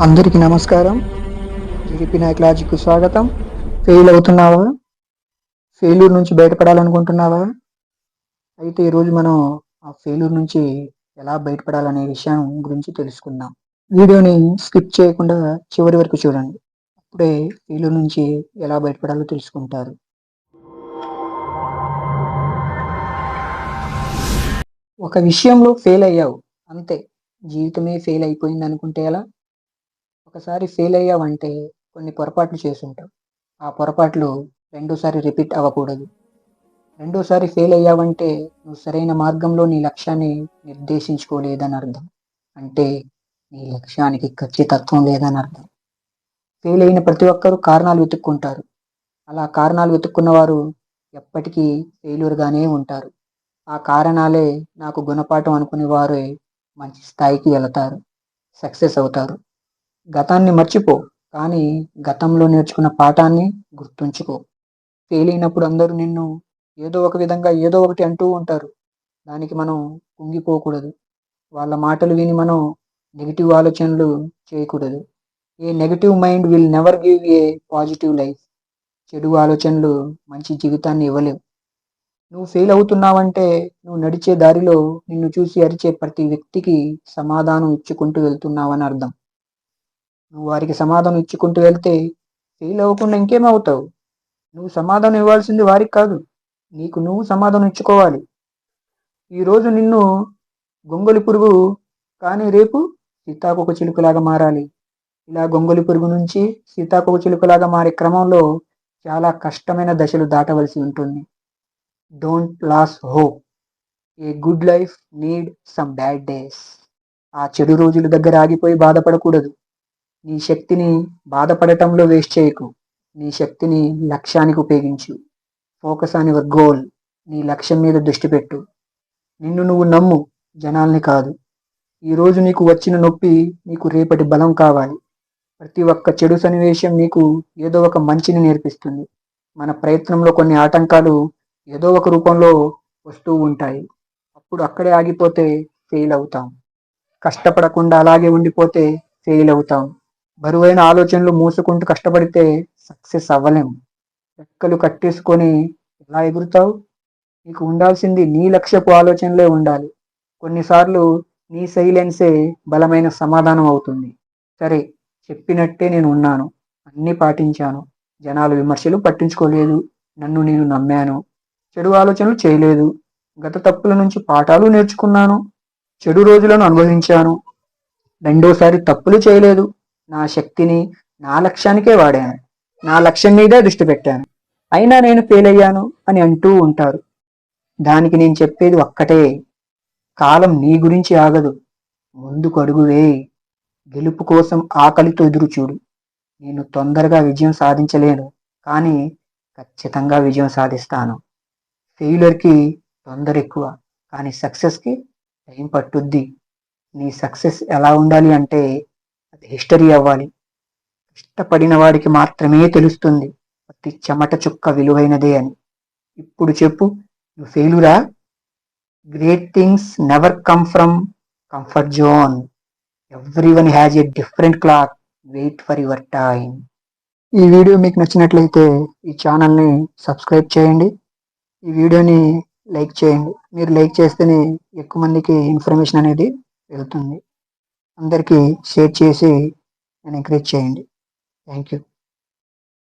అందరికీ నమస్కారం. GDP Naik logic స్వాగతం. ఫెయిల్ అవుతున్నావా? ఫెయిల్యూర్ నుంచి బయటపడాలనుకుంటున్నావా? అయితే ఈరోజు మనం ఆ ఫెయిల్యూర్ నుంచి ఎలా బయటపడాలనే విషయం గురించి తెలుసుకుందాం. వీడియోని స్కిప్ చేయకుండా చివరి వరకు చూడండి. అప్పుడే ఫెయిల్యూర్ నుంచి ఎలా బయటపడాలో తెలుసుకుంటారు. ఒక విషయంలో ఫెయిల్ అయ్యావు అంతే. జీవితమే ఫెయిల్ అయిపోయింది అనుకుంటే ఎలా? ఒకసారి ఫెయిల్ అయ్యావంటే కొన్ని పొరపాట్లు చేసుంటావు. ఆ పొరపాట్లు రెండోసారి రిపీట్ అవ్వకూడదు. రెండోసారి ఫెయిల్ అయ్యావంటే నువ్వు సరైన మార్గంలో నీ లక్ష్యాన్ని నిర్దేశించుకోలేదని అర్థం. అంటే నీ లక్ష్యానికి ఖచ్చితత్వం లేదని అర్థం. ఫెయిల్ అయిన ప్రతి ఒక్కరూ కారణాలు వెతుక్కుంటారు. అలా కారణాలు వెతుక్కున్న వారు ఎప్పటికీ ఫెయిల్యూర్గానే ఉంటారు. ఆ కారణాలే నాకు గుణపాఠం అనుకునే వారే మంచి స్థాయికి వెళతారు, సక్సెస్ అవుతారు. గతాన్ని మర్చిపో, కానీ గతంలో నేర్చుకున్న పాఠాన్ని గుర్తుంచుకో. ఫెయిల్ అయినప్పుడు అందరూ నిన్ను ఏదో ఒక విధంగా ఏదో ఒకటి అంటూ ఉంటారు. దానికి మనం కుంగిపోకూడదు. వాళ్ళ మాటలు విని మనం నెగెటివ్ ఆలోచనలు చేయకూడదు. A negative mind will never give a positive life. చెడు ఆలోచనలు మంచి జీవితాన్ని ఇవ్వలేవు. నువ్వు ఫెయిల్ అవుతున్నావంటే నువ్వు నడిచే దారిలో నిన్ను చూసి అరిచే ప్రతి వ్యక్తికి సమాధానం ఇచ్చుకుంటూ వెళ్తున్నావని అర్థం. నువ్వు వారికి సమాధానం ఇచ్చుకుంటూ వెళ్తే ఫెయిల్ అవ్వకుండా ఇంకేమవుతావు? నువ్వు సమాధానం ఇవ్వాల్సింది వారికి కాదు, నీకు నువ్వు సమాధానం ఇచ్చుకోవాలి. ఈరోజు నిన్ను గొంగలి పురుగు, కానీ రేపు సీతాకోక చిలుకలాగా మారాలి. ఇలా గొంగలి పురుగు నుంచి సీతాకోక చిలుకలాగా మారే క్రమంలో చాలా కష్టమైన దశలు దాటవలసి ఉంటుంది. Don't lose hope. A good life need some bad days. ఆ చెడు రోజుల దగ్గర ఆగిపోయి బాధపడకూడదు. నీ శక్తిని బాధపడటంలో వేస్ట్ చేయకు. నీ శక్తిని లక్ష్యానికి ఉపయోగించు. Focus on your goal. నీ లక్ష్యం మీద దృష్టి పెట్టు. నిన్ను నువ్వు నమ్ము, జనాల్ని కాదు. ఈరోజు నీకు వచ్చిన నొప్పి నీకు రేపటి బలం కావాలి. ప్రతి ఒక్క చెడు సన్నివేశం నీకు ఏదో ఒక మంచిని నేర్పిస్తుంది. మన ప్రయత్నంలో కొన్ని ఆటంకాలు ఏదో ఒక రూపంలో వస్తూ ఉంటాయి. అప్పుడు అక్కడే ఆగిపోతే ఫెయిల్ అవుతాం. కష్టపడకుండా అలాగే ఉండిపోతే ఫెయిల్ అవుతాం. బరువైన ఆలోచనలు మూసుకుంటూ కష్టపడితే సక్సెస్ అవ్వలేం. రెక్కలు కట్టేసుకొని ఎలా ఎగురుతావు? నీకు ఉండాల్సింది నీ లక్ష్యపు ఆలోచనలే ఉండాలి. కొన్నిసార్లు నీ సైలెన్సే బలమైన సమాధానం అవుతుంది. సరే, చెప్పినట్టే నేను ఉన్నాను, అన్నీ పాటించాను, జనాలు విమర్శలు పట్టించుకోలేదు, నన్ను నేను నమ్మాను, చెడు ఆలోచనలు చేయలేదు, గత తప్పుల నుంచి పాఠాలు నేర్చుకున్నాను, చెడు రోజులను అనుభవించాను, రెండోసారి తప్పులు చేయలేదు, నా శక్తిని నా లక్ష్యానికే వాడాను, నా లక్ష్యం మీదే దృష్టి పెట్టాను, అయినా నేను ఫెయిల్ అయ్యాను అని అంటూ ఉంటారు. దానికి నేను చెప్పేది ఒక్కటే, కాలం నీ గురించి ఆగదు. ముందుకు అడుగువే. గెలుపు కోసం ఆకలితో ఎదురు చూడు. నేను తొందరగా విజయం సాధించలేను, కానీ ఖచ్చితంగా విజయం సాధిస్తాను. ఫెయిల్యూర్కి తొందర ఎక్కువ, కానీ సక్సెస్కి టైం పట్టుద్ది. నీ సక్సెస్ ఎలా ఉండాలి అంటే అది హిస్టరీ అవ్వాలి. ఇష్టపడిన వాడికి మాత్రమే తెలుస్తుంది ప్రతి చెమట చుక్క విలువైనదే అని. ఇప్పుడు చెప్పు, నువ్వు ఫెయిల్యూరా? Great things never come from comfort zone. Everyone has a different clock. Wait for your time. ఈ వీడియో మీకు నచ్చినట్లయితే ఈ ఛానల్ని సబ్స్క్రైబ్ చేయండి. ఈ వీడియోని లైక్ చేయండి. మీరు లైక్ చేస్తేనే ఎక్కువ మందికి ఇన్ఫర్మేషన్ అనేది వెళ్తుంది. అందరికీ షేర్ చేసి నన్ను ఎంకరేజ్ చేయండి. Thank you.